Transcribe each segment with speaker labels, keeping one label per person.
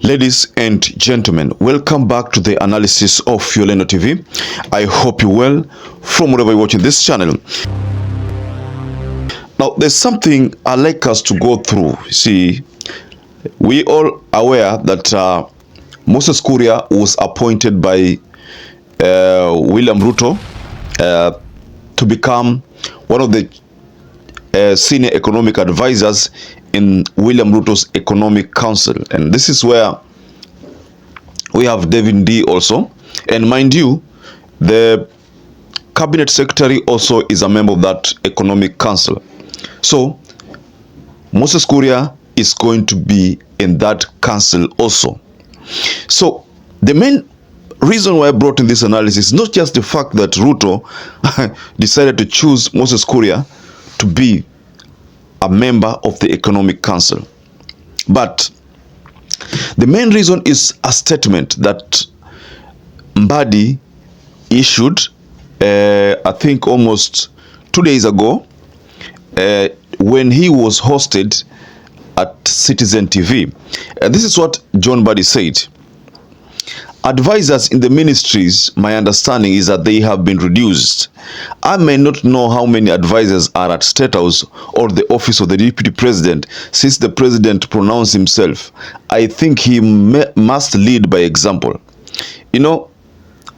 Speaker 1: Ladies and gentlemen, welcome back to the analysis of YOLENO TV. I hope you're well from wherever you're watching this channel. Now, there's something I'd like us to go through. See, we all aware that Moses Kuria was appointed by William RUTO to become one of the senior economic advisors in William Ruto's Economic Council. And this is where we have David D also. And mind you, the cabinet secretary also is a member of that Economic Council. So Moses Kuria is going to be in that council also. So the main reason why I brought in this analysis is not just the fact that Ruto decided to choose Moses Kuria to be a member of the Economic Council, but the main reason is a statement that Mbadi issued, I think almost 2 days ago, when he was hosted at Citizen TV. And this is what John Mbadi said. Advisors in the ministries, my understanding is that they have been reduced. I may not know how many advisors are at State House or the office of the Deputy President since the President pronounced himself. I think he must lead by example. You know,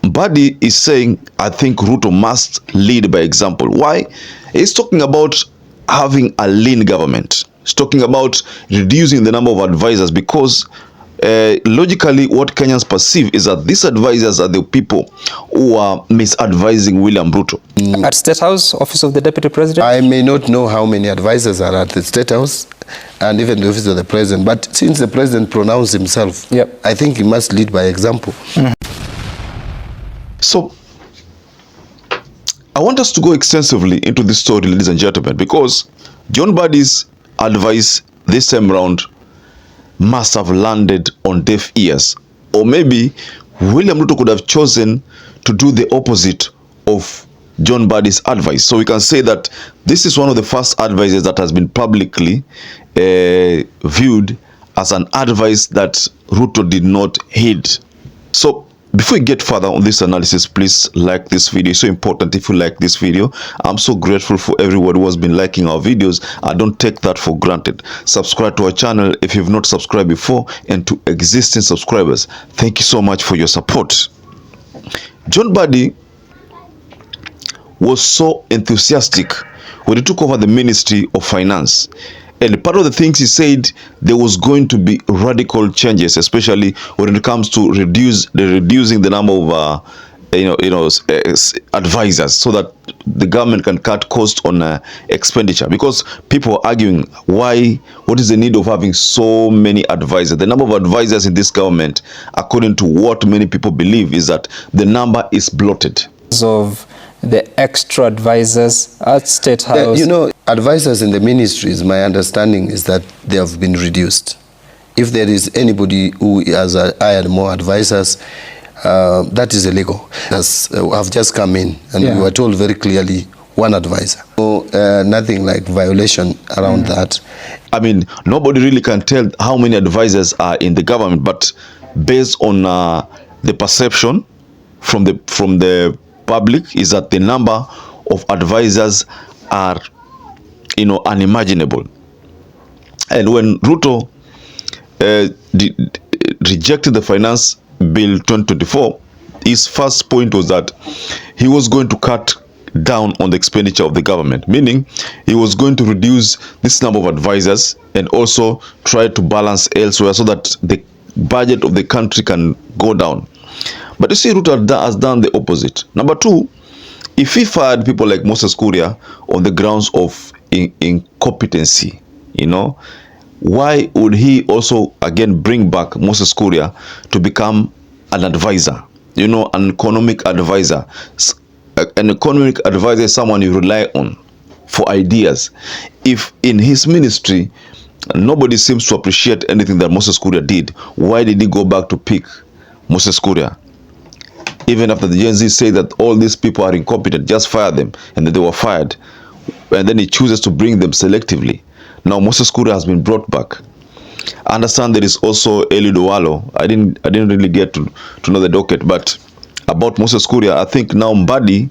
Speaker 1: Mbadi is saying, I think Ruto must lead by example. Why? He's talking about having a lean government. He's talking about reducing the number of advisors because logically what Kenyans perceive is that these advisors are the people who are misadvising William Ruto.
Speaker 2: At State House, office of the Deputy President?
Speaker 3: I may not know how many advisors are at the State House and even the office of the President, but since the President pronounced himself,
Speaker 2: yep,
Speaker 3: I think he must lead by example.
Speaker 1: So I want us to go extensively into this story, ladies and gentlemen, because John Mbadi's advice this time around must have landed on deaf ears, or maybe William Ruto could have chosen to do the opposite of John Mbadi's advice. So we can say that this is one of the first advices that has been publicly viewed as an advice that Ruto did not heed. So before we get further on this analysis, please like this video. It's so important if you like this video. I'm so grateful for everyone who has been liking our videos. I don't take that for granted. Subscribe to our channel if you've not subscribed before, and to existing subscribers, thank you so much for your support. John Mbadi was so enthusiastic when he took over the Ministry of Finance. And part of the things he said, there was going to be radical changes, especially when it comes to reducing the number of advisors, so that the government can cut costs on expenditure. Because people are arguing, what is the need of having so many advisors? The number of advisors in this government, according to what many people believe, is that the number is bloated.
Speaker 2: Of the extra advisors at State House.
Speaker 3: You know, advisors in the ministries, my understanding is that they have been reduced. If there is anybody who has hired more advisors, that is illegal. I've just come in and we were told very clearly one advisor. So nothing like violation around that.
Speaker 1: I mean, nobody really can tell how many advisors are in the government, but based on the perception from the public is that the number of advisors are, unimaginable. And when Ruto rejected the Finance Bill 2024, his first point was that he was going to cut down on the expenditure of the government, meaning he was going to reduce this number of advisors and also try to balance elsewhere so that the budget of the country can go down. But you see, Ruto has done the opposite. Number two, if he fired people like Moses Kuria on the grounds of incompetency, why would he also again bring back Moses Kuria to become an advisor, an economic advisor? An economic advisor is someone you rely on for ideas. If in his ministry nobody seems to appreciate anything that Moses Kuria did, why did he go back to pick Moses Kuria? Even after the Gen Z say that all these people are incompetent, just fire them, and then they were fired. And then he chooses to bring them selectively. Now Moses Kuria has been brought back. I understand there is also Eliud Owalo. I didn't really get to know the docket, but about Moses Kuria, I think now Mbadi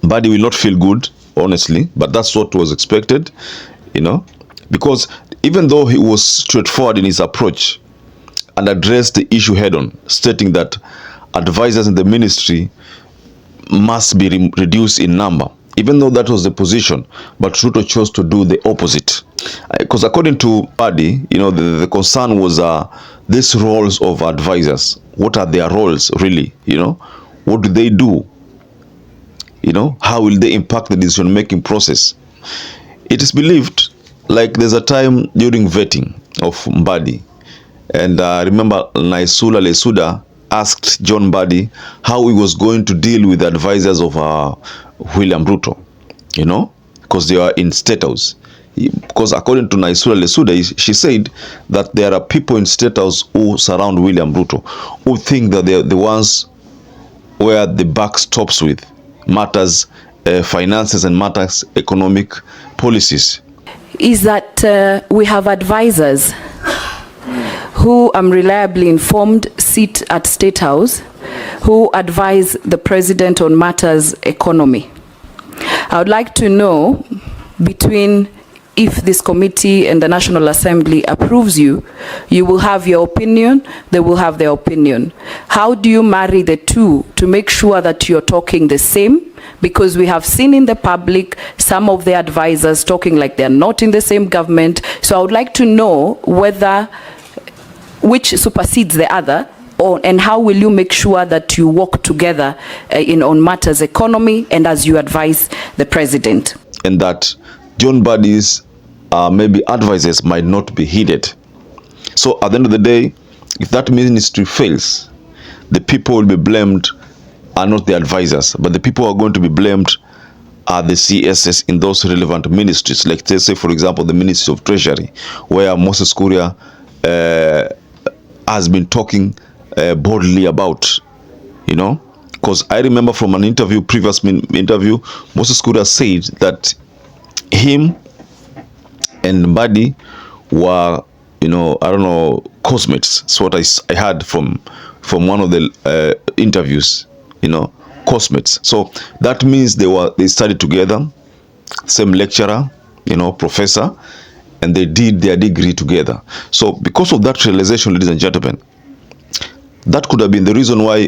Speaker 1: will not feel good, honestly, but that's what was expected, you know, because even though he was straightforward in his approach and addressed the issue head on, stating that advisors in the ministry must be reduced in number, even though that was the position, but Ruto chose to do the opposite. Because according to Mbadi, you know, the concern was these roles of advisors. What are their roles really? You know, what do they do? You know, how will they impact the decision-making process? It is believed, like there's a time during vetting of Mbadi, and remember Naisula Lesuda asked John Mbadi how he was going to deal with the advisors of William Ruto, you know, because they are in State House. Because according to Naisula Lesuda, she said that there are people in State House who surround William Ruto, who think that they're the ones where the buck stops with matters finances and matters economic policies.
Speaker 4: Is that we have advisors who, I'm reliably informed, sit at State House, who advise the president on matters economy. I would like to know, between, if this committee and the National Assembly approves you, you will have your opinion, they will have their opinion. How do you marry the two to make sure that you're talking the same? Because we have seen in the public some of the advisors talking like they're not in the same government. So I would like to know whether, which supersedes the other, and how will you make sure that you work together on matters economy and as you advise the president?
Speaker 1: And that John Mbadi's maybe advisors might not be heeded. So at the end of the day, if that ministry fails, the people will be blamed are not the advisors, but the people who are going to be blamed are the CSS in those relevant ministries. Like, let's say, for example, the Ministry of Treasury, where Moses Kuria has been talking boldly about, you know, because I remember from an interview, previous interview, Moses Kuria said that him and Mbadi were, you know, I don't know, cosmates. That's what I heard from one of the interviews, you know, cosmates. So that means they studied together, same lecturer, you know, professor, and they did their degree together. So because of that realization, ladies and gentlemen, that could have been the reason why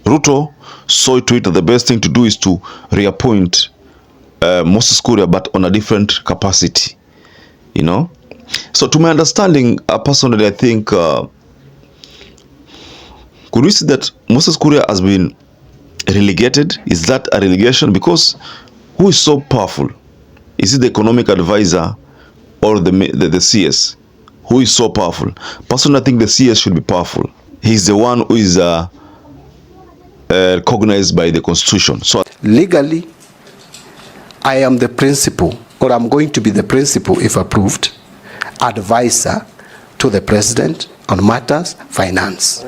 Speaker 1: Ruto saw to it that the best thing to do is to reappoint Moses Kuria, but on a different capacity, you know. So to my understanding, personally, I think could we see that Moses Kuria has been relegated? Is that a relegation? Because who is so powerful? Is it the economic advisor or the CS? Who is so powerful? Personally, I think the CS should be powerful. He's the one who is recognized by the Constitution. So
Speaker 3: legally, I am the principal, or I'm going to be the principal, if approved, advisor to the president on matters finance.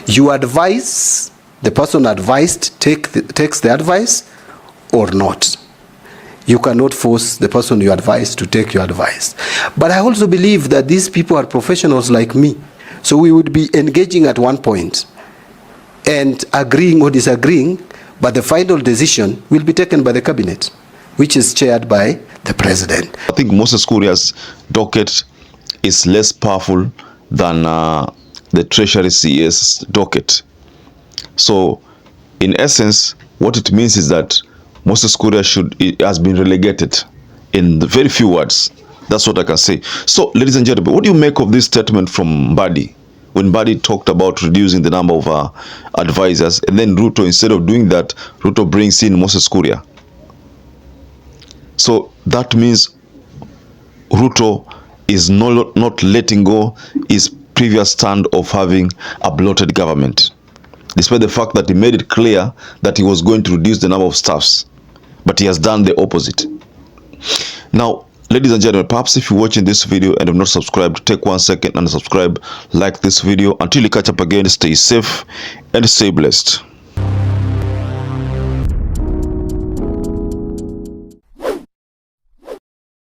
Speaker 3: You advise, the person advised takes the advice or not. You cannot force the person you advise to take your advice. But I also believe that these people are professionals like me. So we would be engaging at one point and agreeing or disagreeing, but the final decision will be taken by the cabinet, which is chaired by the president.
Speaker 1: I think Moses Kuria's docket is less powerful than the Treasury CS docket. So in essence, what it means is that Moses Kuria has been relegated in the very few words. That's what I can say. So, ladies and gentlemen, what do you make of this statement from Mbadi? When Mbadi talked about reducing the number of advisors, and then Ruto, instead of doing that, Ruto brings in Moses Kuria. So that means Ruto is not letting go his previous stand of having a bloated government, despite the fact that he made it clear that he was going to reduce the number of staffs. But he has done the opposite. Now, ladies and gentlemen, perhaps if you're watching this video and have not subscribed, take 1 second and subscribe, like this video. Until you catch up again, stay safe and stay blessed.